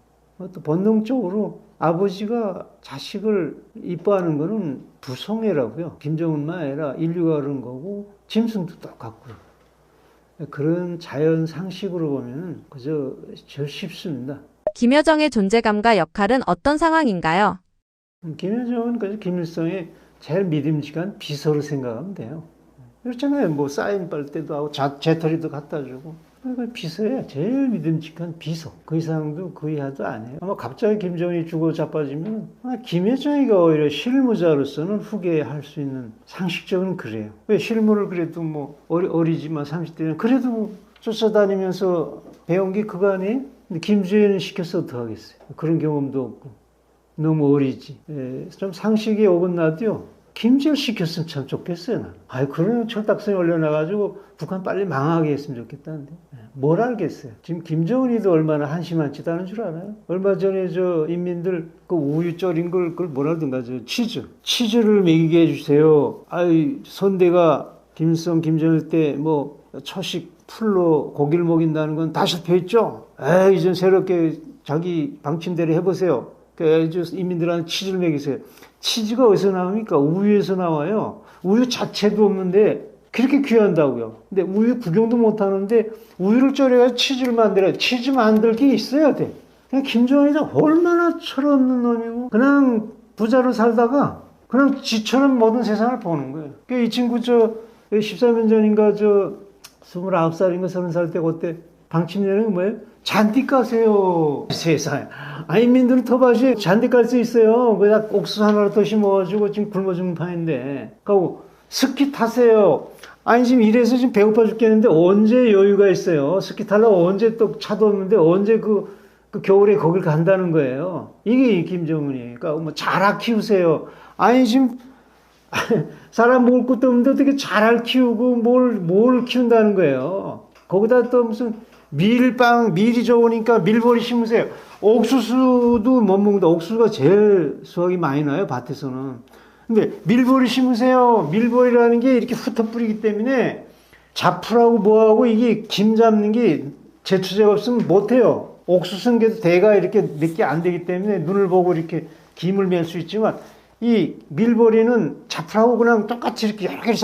Speaker 1: 또 본능적으로 아버지가 자식을 이뻐하는 거는 부성애라고요. 김정은만 아니라 인류가 그런 거고 짐승도 똑같고요. 그런 자연 상식으로 보면 그저 제일 쉽습니다.
Speaker 2: 김여정의 존재감과 역할은 어떤 상황인가요?
Speaker 1: 김여정은 그저 김일성의 제일 믿음직한 비서로 생각하면 돼요. 그렇잖아요. 뭐 사인 빨대도 하고 재떨이도 갖다 주고. 비서예요. 제일 믿음직한 비서. 그 이상도 그 이하도 아니에요. 아마 갑자기 김정일이 죽어 자빠지면 김여정이가 오히려 실무자로서는 후계할 수 있는 상식적으로는 그래요. 왜 실무를 그래도 뭐 어리지만 30대는 그래도 쫓아다니면서 배운 게 그거 아니에요? 근데 김주애는 시켜서 어떡하겠어요. 그런 경험도 없고 너무 어리지. 좀 상식이 어긋나도요. 김주애를 시켰으면 참 좋겠어요. 나는. 그런 철딱선이 올려놔가지고 북한 빨리 망하게 했으면 좋겠다는데. 뭘 알겠어요. 지금 김정은이도 얼마나 한심한짓 하는 줄 알아요? 얼마 전에 저 인민들 그 우유 졸인 걸 그걸 뭐라 하던가 저 치즈를 먹이게 해주세요. 선대가 김일성 김정일 때 뭐 초식 풀로 고기를 먹인다는 건 다 실패했죠. 이젠 새롭게 자기 방침대로 해보세요. 인민들한테 치즈를 먹이세요. 치즈가 어디서 나옵니까? 우유에서 나와요. 우유 자체도 없는데 그렇게 귀한다고요. 근데 우유 구경도 못 하는데 우유를 졸여가지고 치즈를 만들어요. 치즈 만들 게 있어야 돼. 그냥 김정은이 얼마나 철없는 놈이고 그냥 부자로 살다가 그냥 지처럼 모든 세상을 보는 거예요. 이 친구 13년 전인가 29살인가 30살 때 그때 방침 내는 게 뭐예요? 잔디 까세요. 세상에. 아니, 민들은 텃밭이 잔디 깔 수 있어요. 거기다 옥수수 하나로 더 심어가지고 지금 굶어 죽는 판인데. 그리고 스키 타세요. 아니, 지금 이래서 지금 배고파 죽겠는데 언제 여유가 있어요. 스키 타려고 언제 또 차도 없는데 언제 그 겨울에 거길 간다는 거예요. 이게 김정은이. 그러니까 뭐 자라 키우세요. 아니, 지금 사람 먹을 것도 없는데 어떻게 자랄 키우고 뭘 키운다는 거예요. 거기다 또 무슨 밀이 좋으니까 밀보리 심으세요. 옥수수도 못 먹는다. 옥수수가 제일 수확이 많이 나요, 밭에서는. 근데 밀보리 심으세요. 밀보리라는 게 이렇게 흩어 뿌리기 때문에 잡풀하고 뭐하고 이게 김 잡는 게 제초제가 없으면 못해요. 옥수수는 그래도 대가 이렇게 몇 개 안 되기 때문에 눈을 보고 이렇게 김을 맬 수 있지만 이 밀보리는 잡풀하고 그냥 똑같이 이렇게 여러 개를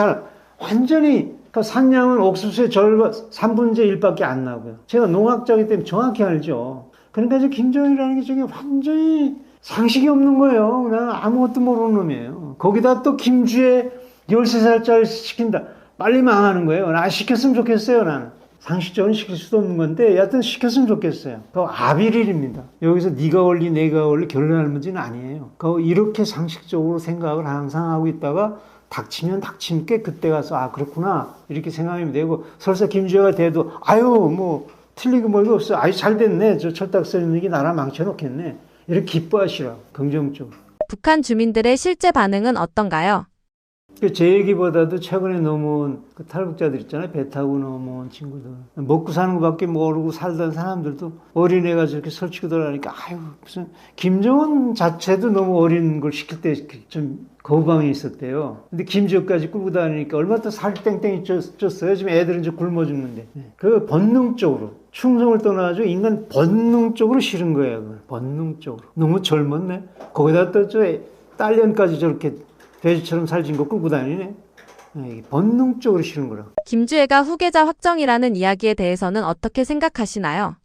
Speaker 1: 완전히 그러니까 산량은 옥수수의 절반 3분의 1밖에 안 나고요. 제가 농학자이기 때문에 정확히 알죠. 그러니까 이제 김정일이라는 게 저게 완전히 상식이 없는 거예요. 그냥 아무것도 모르는 놈이에요. 거기다 또 김주에 13살짜리 시킨다. 빨리 망하는 거예요. 나 시켰으면 좋겠어요, 나는. 상식적으로 시킬 수도 없는 건데 여하튼 시켰으면 좋겠어요. 그거 아비릴입니다. 여기서 네가 원리 내가 원리 결론할 문제는 아니에요. 그거 이렇게 상식적으로 생각을 항상 하고 있다가 닥치면 닥치니까 그때 가서 아 그렇구나 이렇게 생각하면 되고 설사 김주혜가 돼도 아유 뭐 틀리고 뭐가 없어. 아유 잘 됐네. 저 철딱서 있는 게 나라 망쳐놓겠네. 이렇게 기뻐하시라. 긍정적으로.
Speaker 2: 북한 주민들의 실제 반응은 어떤가요?
Speaker 1: 제 얘기보다도 최근에 넘어온 그 탈북자들 있잖아요. 배 타고 넘어온 친구들. 먹고 사는 것밖에 모르고 살던 사람들도 어린애가 저렇게 설치고 들어가니까 아유 무슨 김정은 자체도 너무 어린 걸 시킬 때 좀 거부감이 있었대요. 근데 김지혁까지 끌고 다니니까 얼마나 또 살 땡땡이 쪘어요. 지금 애들은 이제 굶어 죽는데. 그 본능적으로 충성을 떠나가지고 인간 본능적으로 싫은 거예요. 그걸. 본능적으로. 너무 젊었네. 거기다 또 저 딸년까지 저렇게 돼지처럼 살진 거 끌고 다니네. 본능적으로 싫은 거라.
Speaker 2: 김주혜가 후계자 확정이라는 이야기에 대해서는 어떻게 생각하시나요?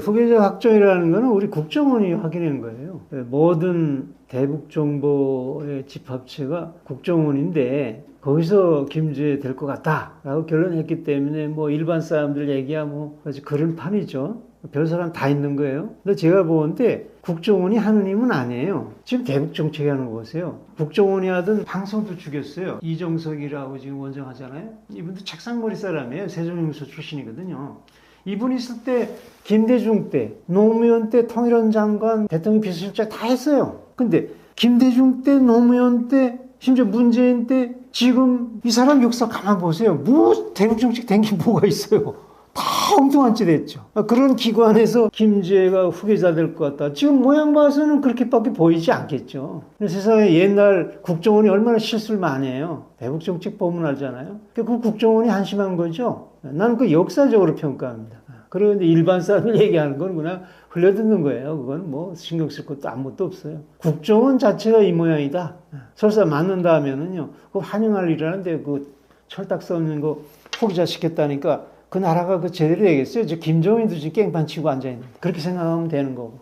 Speaker 1: 후계자 확정이라는 거는 우리 국정원이 확인한 거예요. 모든 대북 정보의 집합체가 국정원인데 거기서 김주혜 될 것 같다라고 결론했기 때문에 뭐 일반 사람들 얘기야 뭐 그런 판이죠. 별 사람 다 있는 거예요. 근데 제가 보는데 국정원이 하는 힘은 아니에요. 지금 대북 정책이 하는 거 보세요. 국정원이 하던 방송도 죽였어요. 이정석이라고 지금 원장하잖아요. 이분도 책상머리 사람이에요. 세종유서 출신이거든요. 이분 있을 때 김대중 때, 노무현 때 통일원 장관, 대통령 비서실장 다 했어요. 근데 김대중 때, 노무현 때, 심지어 문재인 때 지금 이 사람 역사 가만 보세요. 뭐 대북 정책 된 게 뭐가 있어요. 다 엉뚱한 짓 했죠. 그런 기관에서 김주혜가 후계자 될 것 같다. 지금 모양 봐서는 그렇게밖에 보이지 않겠죠. 세상에 옛날 국정원이 얼마나 실수를 많이 해요. 대북 정책 보면 알잖아요. 그 국정원이 한심한 거죠. 나는 그 역사적으로 평가합니다. 그런데 일반 사람이 얘기하는 건 그냥 흘려듣는 거예요. 그건 뭐 신경 쓸 것도 아무것도 없어요. 국정원 자체가 이 모양이다. 설사 맞는다 하면은요. 그 환영할 일이라는데 그 철딱 써있는 거 포기자 시켰다니까 그 나라가 그 제대로 되겠어요? 저 김정은도 지금 깽판 치고 앉아있는데. 그렇게 생각하면 되는 거고.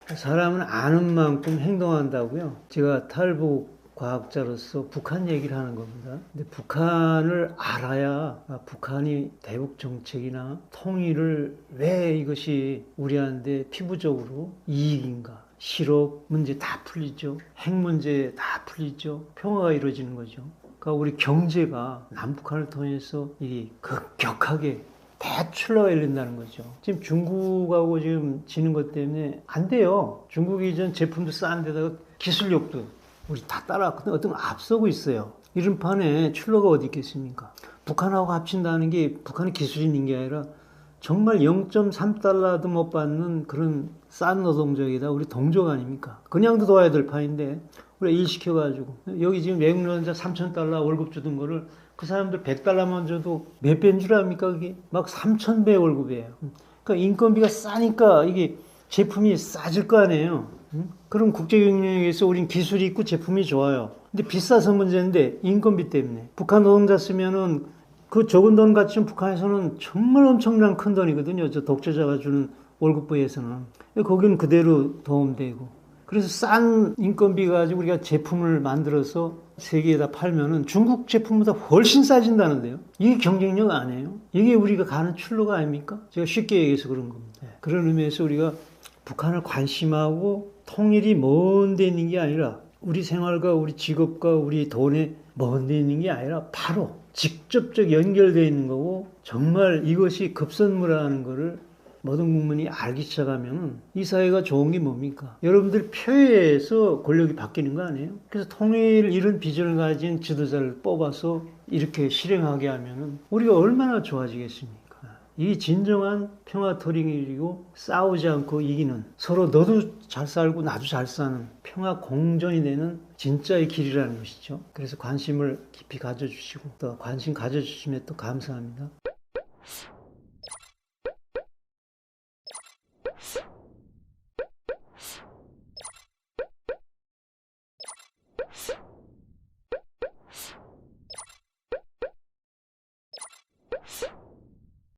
Speaker 1: 사람은 아는 만큼 행동한다고요. 제가 탈북 과학자로서 북한 얘기를 하는 겁니다. 근데 북한을 알아야 북한이 대북 정책이나 통일을 왜 이것이 우리한테 피부적으로 이익인가. 실업 문제 다 풀리죠. 핵 문제 다 풀리죠. 평화가 이루어지는 거죠. 그러니까 우리 경제가 남북한을 통해서 이 급격하게 대출로가 열린다는 거죠. 지금 중국하고 지금 지는 것 때문에 안 돼요. 중국이 전 제품도 싼 데다가 기술력도 우리 다 따라왔거든요. 어떤 거 앞서고 있어요. 이런 판에 출로가 어디 있겠습니까? 북한하고 합친다는 게 북한의 기술이 있는 게 아니라 정말 0.3달러도 못 받는 그런 싼 노동력이다. 우리 동족 아닙니까? 그냥도 도와야 될 판인데 우리 일 시켜가지고 여기 지금 외국 노동자 3,000달러 월급 주던 거를 그 사람들 100달러만 줘도 몇 배인 줄 압니까? 그게 막 3,000배 월급이에요. 그러니까 인건비가 싸니까 이게 제품이 싸질 거 아니에요. 그럼 국제경쟁에서 우린 기술이 있고 제품이 좋아요. 근데 비싸서 문제인데 인건비 때문에 북한 노동자 쓰면은 그 적은 돈 같지만 북한에서는 정말 엄청난 큰 돈이거든요. 저 독재자가 주는 월급부에서는 거기는 그대로 도움되고 그래서 싼 인건비 가지고 우리가 제품을 만들어서 세계에다 팔면은 중국 제품보다 훨씬 싸진다는데요. 이게 경쟁력 아니에요? 이게 우리가 가는 출路가 아닙니까? 제가 쉽게 얘기해서 그런 겁니다. 그런 의미에서 우리가 북한을 관심하고 통일이 먼 데 있는 게 아니라 우리 생활과 우리 직업과 우리 돈에 먼 데 있는 게 아니라 바로 직접적 연결되어 있는 거고 정말 이것이 급선무라는 거를 모든 국민이 알기 시작하면 이 사회가 좋은 게 뭡니까? 여러분들 표에서 권력이 바뀌는 거 아니에요? 그래서 통일 이런 비전을 가진 지도자를 뽑아서 이렇게 실행하게 하면은 우리가 얼마나 좋아지겠습니까? 이 진정한 평화 토링이고 싸우지 않고 이기는 서로 너도 잘 살고 나도 잘 사는 평화 공존이 되는 진짜의 길이라는 것이죠. 그래서 관심을 깊이 가져주시고 또 관심 가져주시면 또 감사합니다.